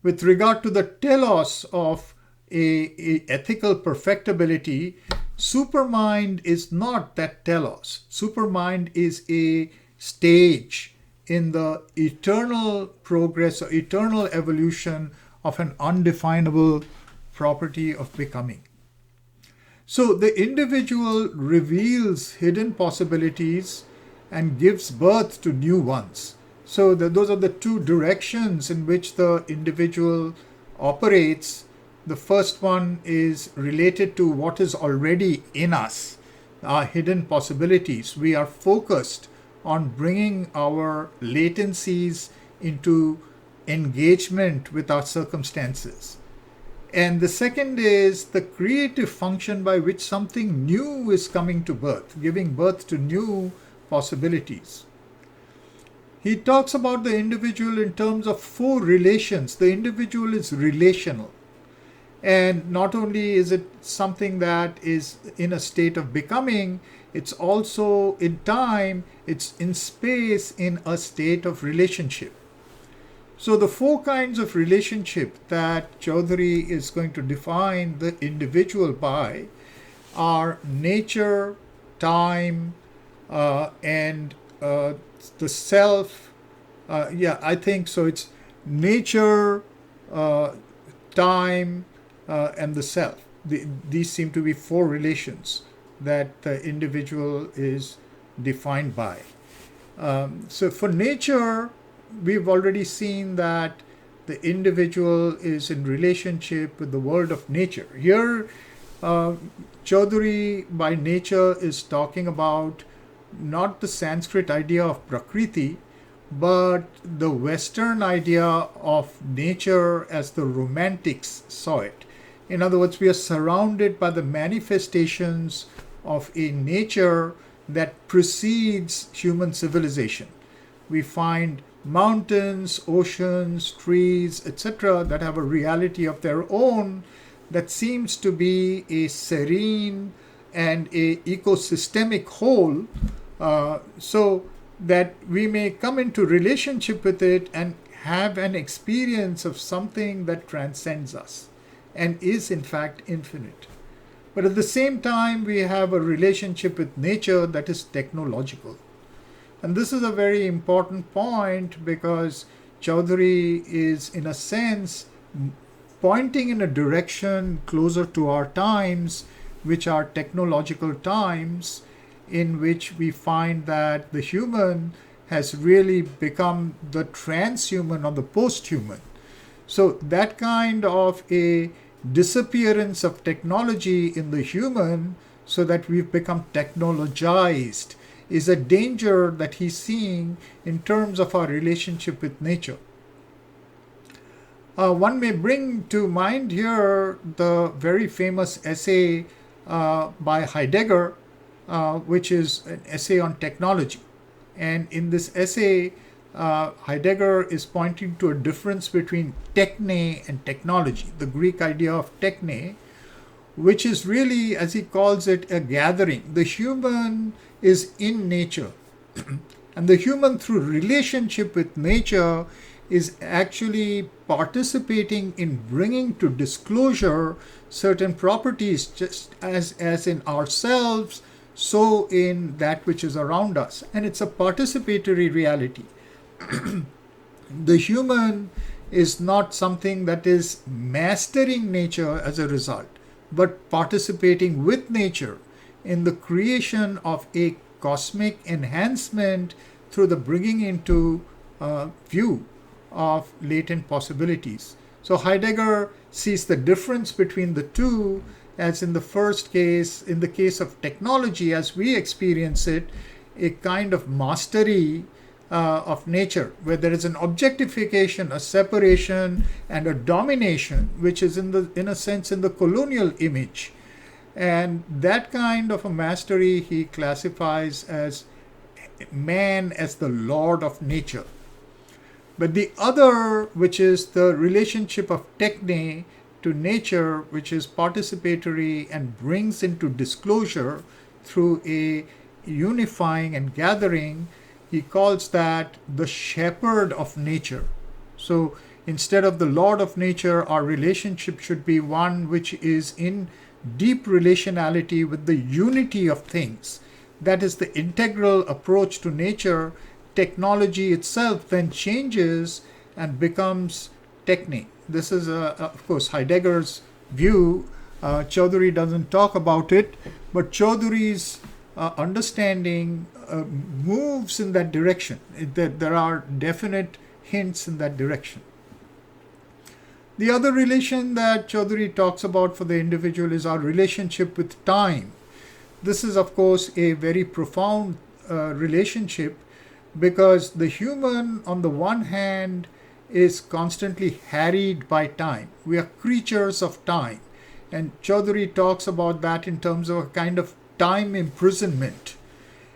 With regard to the telos of a ethical perfectibility, supermind is not that telos. Supermind is a stage in the eternal progress or eternal evolution of an undefinable property of becoming. So the individual reveals hidden possibilities and gives birth to new ones. So those are the two directions in which the individual operates. The first one is related to what is already in us, our hidden possibilities. We are focused on bringing our latencies into engagement with our circumstances. And the second is the creative function by which something new is coming to birth, giving birth to new possibilities. He talks about the individual in terms of 4 relations. The individual is relational. And not only is it something that is in a state of becoming, it's also in time, it's in space in a state of relationship. So the four kinds of relationship that Chaudhuri is going to define the individual by are nature, time, and the self. I think so. It's nature, time, and the self. These seem to be four relations that the individual is defined by. So for nature, we've already seen that the individual is in relationship with the world of nature. Here, Chaudhuri by nature is talking about not the Sanskrit idea of Prakriti, but the Western idea of nature as the Romantics saw it. In other words, we are surrounded by the manifestations of a nature that precedes human civilization. We find mountains, oceans, trees, etc., that have a reality of their own that seems to be a serene and a ecosystemic whole, so that we may come into relationship with it and have an experience of something that transcends us and is in fact infinite. But at the same time, we have a relationship with nature that is technological. And this is a very important point because Chaudhuri is, in a sense, pointing in a direction closer to our times, which are technological times, in which we find that the human has really become the transhuman or the post-human. So that kind of a disappearance of technology in the human so that we've become technologized is a danger that he's seeing in terms of our relationship with nature. One may bring to mind here the very famous essay by Heidegger, which is an essay on technology. And in this essay, Heidegger is pointing to a difference between techne and technology, the Greek idea of techne, which is really, as he calls it, a gathering. The human is in nature. And the human, through relationship with nature, is actually participating in bringing to disclosure certain properties, just as in ourselves, so in that which is around us. And it's a participatory reality. The human is not something that is mastering nature as a result, but participating with nature in the creation of a cosmic enhancement through the bringing into view of latent possibilities. So Heidegger sees the difference between the two as in the first case, in the case of technology as we experience it, a kind of mastery of nature, where there is an objectification, a separation, and a domination, which is in a sense in the colonial image. And that kind of a mastery he classifies as man as the lord of nature. But the other, which is the relationship of techne to nature, which is participatory and brings into disclosure through a unifying and gathering, he calls that the shepherd of nature. So instead of the lord of nature, our relationship should be one which is in deep relationality with the unity of things. That is the integral approach to nature. Technology itself then changes and becomes techne. This is, of course, Heidegger's view. Chaudhuri doesn't talk about it, but Chaudhuri's understanding moves in that direction. There are definite hints in that direction. The other relation that Chaudhuri talks about for the individual is our relationship with time. This is, of course, a very profound relationship, because the human, on the one hand, is constantly harried by time. We are creatures of time. And Chaudhuri talks about that in terms of a kind of time imprisonment.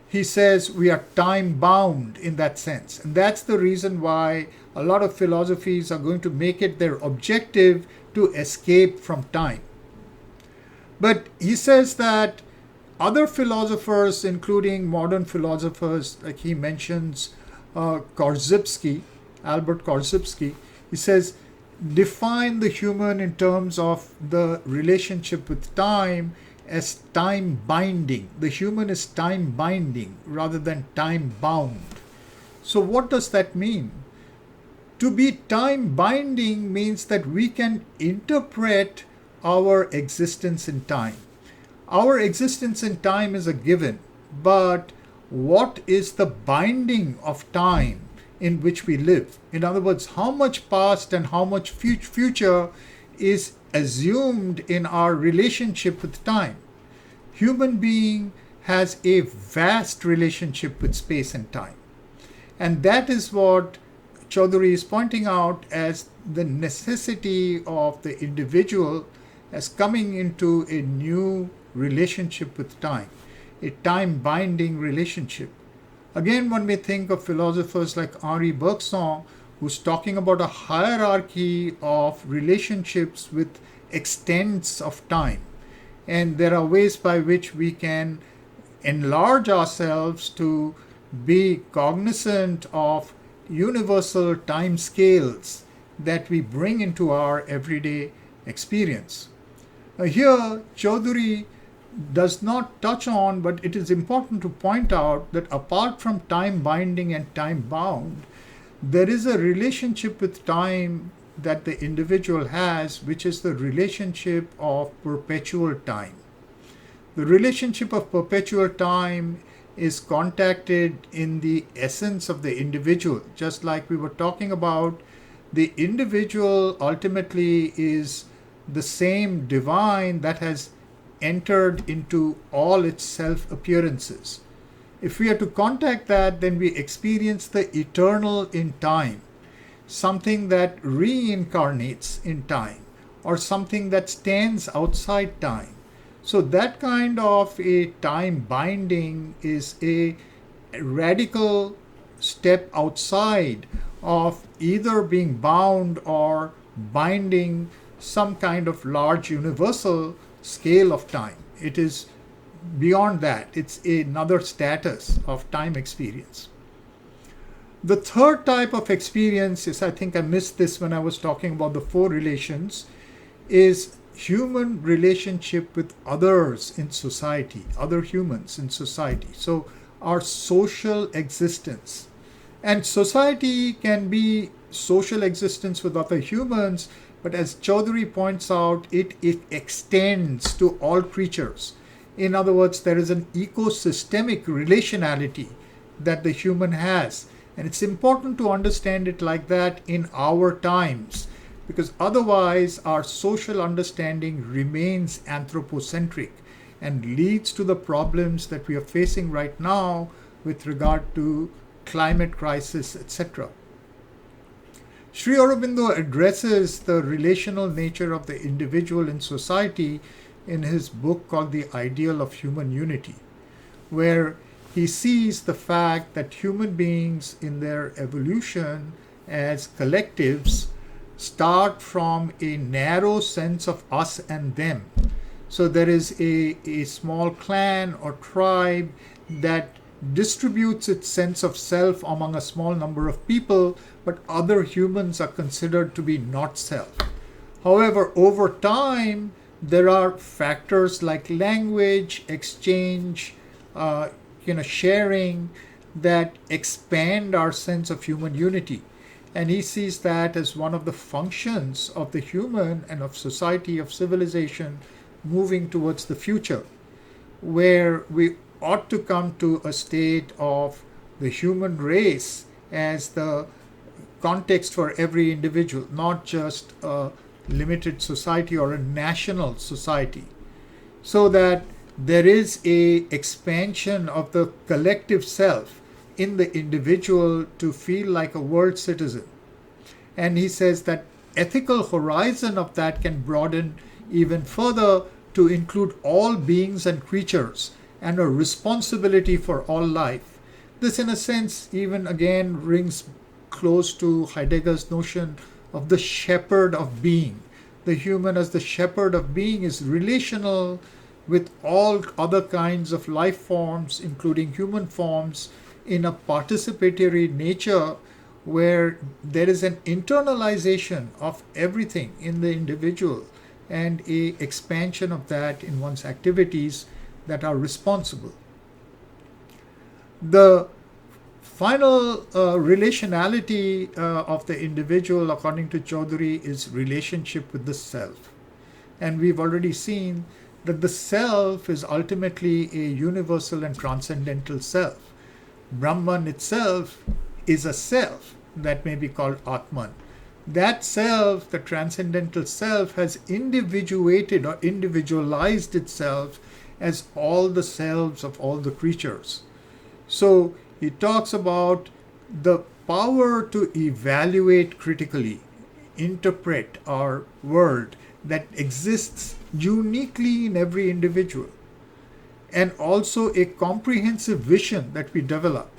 He says we are time bound in that sense. And that's the reason why a lot of philosophies are going to make it their objective to escape from time. But he says that other philosophers, including modern philosophers, like he mentions Korzybski, Albert Korzybski. He says, define the human in terms of the relationship with time as time binding. The human is time binding rather than time bound. So, what does that mean? To be time binding means that we can interpret our existence in time. Our existence in time is a given, but what is the binding of time in which we live? In other words, how much past and how much future is assumed in our relationship with time? Human being has a vast relationship with space and time. And that is what Chaudhuri is pointing out as the necessity of the individual as coming into a new relationship with time, a time binding relationship. Again, one may think of philosophers like Henri Bergson, who's talking about a hierarchy of relationships with extents of time. And there are ways by which we can enlarge ourselves to be cognizant of universal time scales that we bring into our everyday experience. Here, Chaudhuri does not touch on, but it is important to point out that apart from time binding and time bound, there is a relationship with time that the individual has, which is the relationship of perpetual time. The relationship of perpetual time is contacted in the essence of the individual. Just like we were talking about, the individual ultimately is the same divine that has entered into all its self-appearances. If we are to contact that, then we experience the eternal in time, something that reincarnates in time, or something that stands outside time. So that kind of a time binding is a radical step outside of either being bound or binding some kind of large universal scale of time. It is beyond that. It's another status of time experience. The third type of experience is, I think I missed this when I was talking about the four relations, is human relationship with others in society, other humans in society. So our social existence. And society can be social existence with other humans, but as Chaudhuri points out, it extends to all creatures. In other words, there is an ecosystemic relationality that the human has. And it's important to understand it like that in our times, because otherwise our social understanding remains anthropocentric and leads to the problems that we are facing right now with regard to climate crisis, etc. Sri Aurobindo addresses the relational nature of the individual in society in his book called The Ideal of Human Unity, where he sees the fact that human beings in their evolution as collectives start from a narrow sense of us and them. So there is a small clan or tribe that distributes its sense of self among a small number of people, but other humans are considered to be not self. However, over time, there are factors like language, exchange, sharing that expand our sense of human unity. And he sees that as one of the functions of the human and of society, of civilization, moving towards the future, where we ought to come to a state of the human race as the context for every individual, not just a limited society or a national society, so that there is a expansion of the collective self in the individual to feel like a world citizen. And he says that ethical horizon of that can broaden even further to include all beings and creatures and a responsibility for all life. This, in a sense, even again rings close to Heidegger's notion of the shepherd of being. The human as the shepherd of being is relational with all other kinds of life forms, including human forms, in a participatory nature where there is an internalization of everything in the individual and a expansion of that in one's activities that are responsible. The final relationality of the individual, according to Chaudhuri, is relationship with the self. And we've already seen that the self is ultimately a universal and transcendental self. Brahman itself is a self that may be called Atman. That self, the transcendental self, has individuated or individualized itself as all the selves of all the creatures. So he talks about the power to evaluate critically, interpret our world that exists uniquely in every individual, and also a comprehensive vision that we develop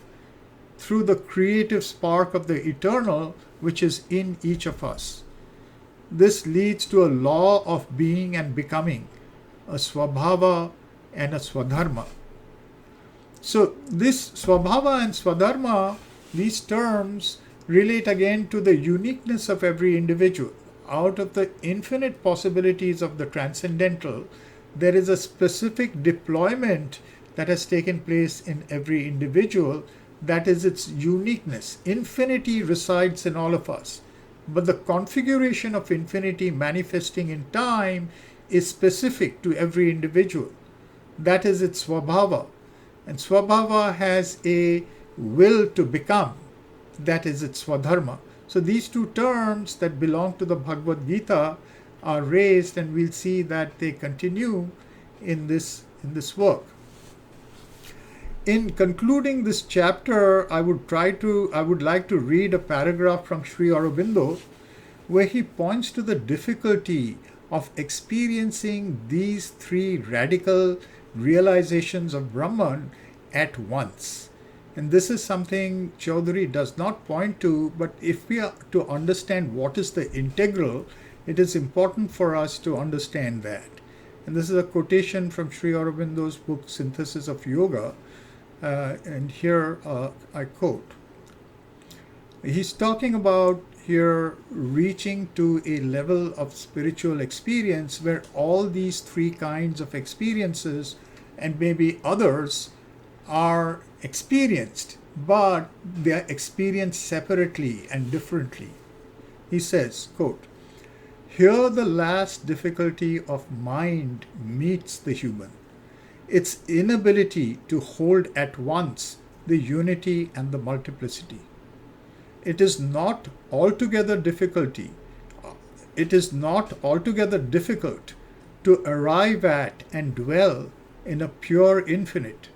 through the creative spark of the eternal which is in each of us. This leads to a law of being and becoming, a swabhava and a swadharma. So this swabhava and swadharma, these terms relate again to the uniqueness of every individual. Out of the infinite possibilities of the transcendental, there is a specific deployment that has taken place in every individual. That is its uniqueness. Infinity resides in all of us, but the configuration of infinity manifesting in time is specific to every individual. That is its swabhava. And swabhava has a will to become. That is its swadharma. So these two terms that belong to the Bhagavad Gita are raised, and we'll see that they continue in this work. In concluding this chapter, I would like to read a paragraph from Sri Aurobindo where he points to the difficulty of experiencing these three radical realizations of Brahman at once. And this is something Chaudhuri does not point to, but if we are to understand what is the integral, it is important for us to understand that. And this is a quotation from Sri Aurobindo's book Synthesis of Yoga. And here I quote. He's talking about here reaching to a level of spiritual experience where all these three kinds of experiences and maybe others are experienced, but they are experienced separately and differently. He says, quote, "Here the last difficulty of mind meets the human. Its inability to hold at once the unity and the multiplicity. It is not altogether difficult to arrive at and dwell in a pure infinite,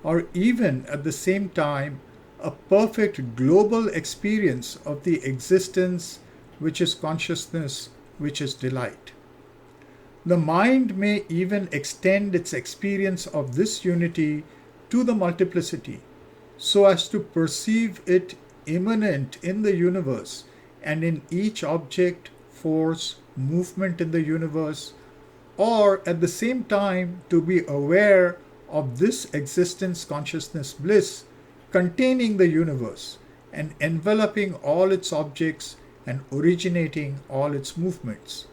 or even at the same time a perfect global experience of the existence which is consciousness, which is delight. The mind may even extend its experience of this unity to the multiplicity, so as to perceive it immanent in the universe and in each object, force, movement in the universe, or at the same time to be aware of this existence consciousness bliss containing the universe and enveloping all its objects and originating all its movements.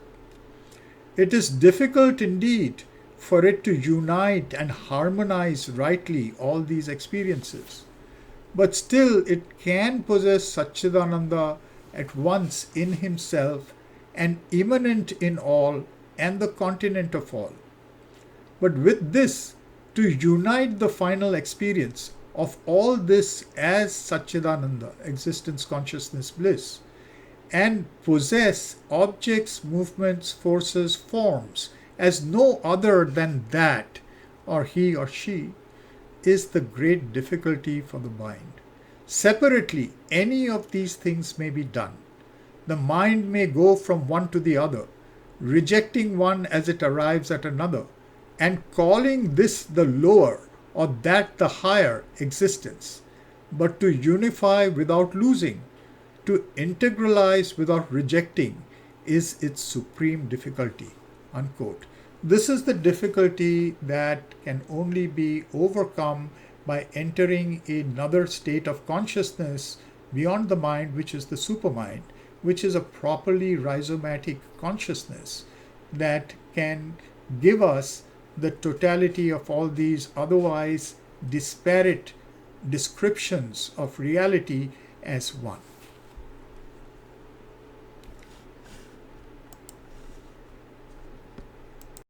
It is difficult indeed for it to unite and harmonize rightly all these experiences, but still it can possess Satchidananda at once in himself and immanent in all and the continent of all. But with this, to unite the final experience of all this as Satchidananda, existence, consciousness, bliss, and possess objects, movements, forces, forms as no other than that, or he or she, is the great difficulty for the mind. Separately, any of these things may be done. The mind may go from one to the other, rejecting one as it arrives at another, and calling this the lower or that the higher existence. But to unify without losing, to integralize without rejecting, is its supreme difficulty." Unquote. This is the difficulty that can only be overcome by entering another state of consciousness beyond the mind, which is the supermind, which is a properly rhizomatic consciousness that can give us the totality of all these otherwise disparate descriptions of reality as one.